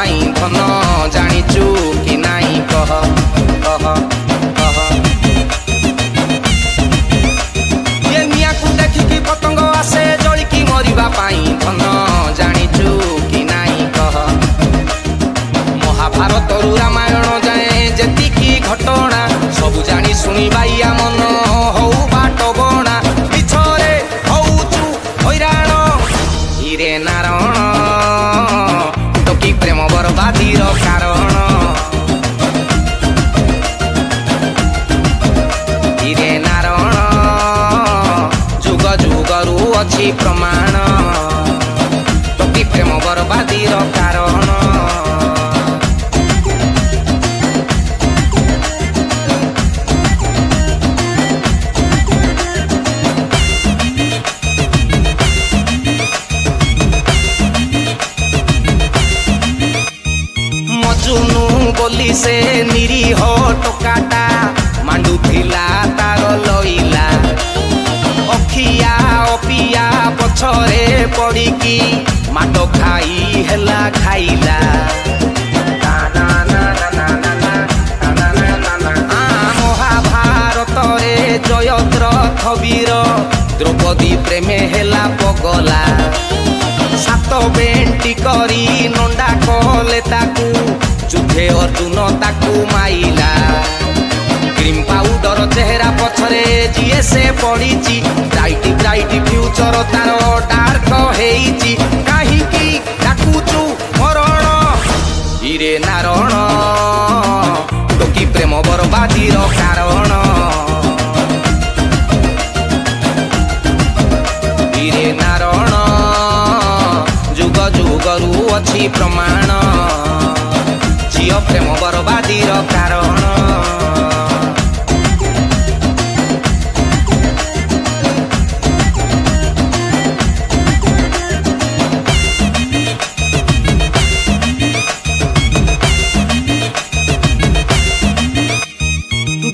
पाई धन जानिचु कि नाई कह कह कह ये निया को देखिकी पतंग आसे जलिकी मरिबा पाई धन जानिचु कि नाई कह महाभारत रामायण जाए जेतिकी घटना सबु जानी सुनी बाइया मन हौ बाट बणा पिछरे हौचु हैराण हिरे नारायण टोकी प्रेम बरबादीर कारण हिरे नारायण जुग जुगरु अछि प्रमाण टोकी प्रेम बरबादीर कारण मजुनु बोली से निरीह टोकाटा मांडू थिला तार लइला अखिया अपिया पछरे पड़िकी माटो खाई हेला खाइला महाभारत रे जयद्रथ वीर द्रौपदी प्रेमे हेला पगला सात बेंटी करी नंडा कले ताकू जुठे अर्जुन ताकू माइला क्रीम पाउडर चेहरा पछरे जीए से पड़ीची ब्राइट ब्राइट फ्यूचर तार डार्क हेइची काहीकी डाकुचु मरण हिरे नारायण टोकी प्रेम बरबादीर कारण हिरे नारायण जुग जुगरु अछि प्रमाण झिय प्रेम बरबादीर कारण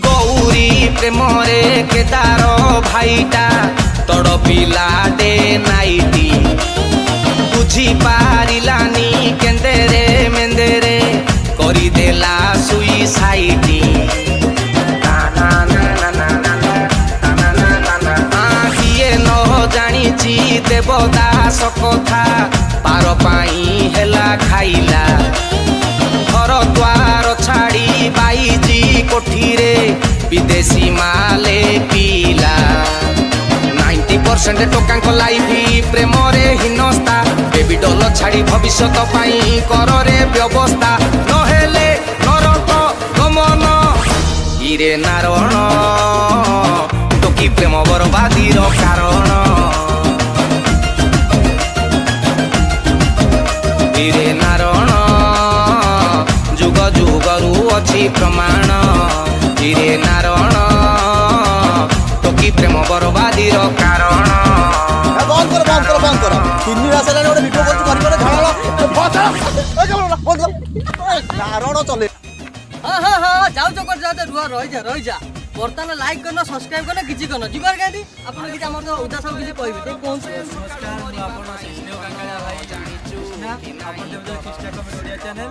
गौरी प्रेम रे केदार भाईटा तड़ पिला डे नाइटी बुझी पारिलानी केंदेरे मेंदेरे करी देला सुइसाइडी किए न जानिची देवदास कथा पार पाई हेला खाइला घर द्वार छाड़ी बाईजी कोठीरे विदेशी माले पीला 90% टोकांक लाइफ प्रेम रे हिनस्ता बेबी डॉल छाड़ी भविष्य पाई कर रे व्यवस्था नहेले नरक गमन हिरे नारायण टोकी प्रेम बरबादीर कारण हिरे नारायण जुग जुगरु अछि प्रमाण हिरे नारायण टोकी प्रेम बरबादीर कारण बंद कर 3 मास हेलानी गोटे भिडियो करछु करि करे झळा बंद नारायण चले हां हां जाऊ चकर जाते रुआ रहि जा बर्तन लाइक करना सब्सक्राइब करना किछि करना जिबार गाडी आपण कि हमर तो उदा सब किछि कहबे ते कोन से नमस्कार आपण सिस्नेव काकाला भाई जानिछु आपण देबो किस्टा कमेडिया चैनल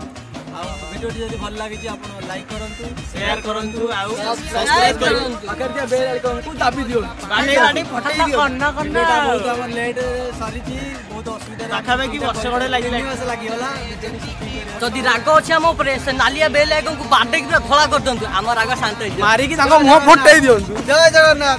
आ वीडियो जदी भल लागि जे आपण लाइक करंतु शेयर करंतु आ सब्सक्राइब करंतु अगर जे बेल आइकन को दाबी दियो गाडी गाडी फटाई दियो करना बहुत हमर लेट सरी थी बहुत असुविधा राखाबे कि वर्ष गडे लागि होला जदी राग अछि हम ऊपर से नालिया बेल आइकन को बाडे कि धोला कर दंतु हमर राग शांत मारी कि ताको मुंह फटाई दियो जय जगन्नाथ।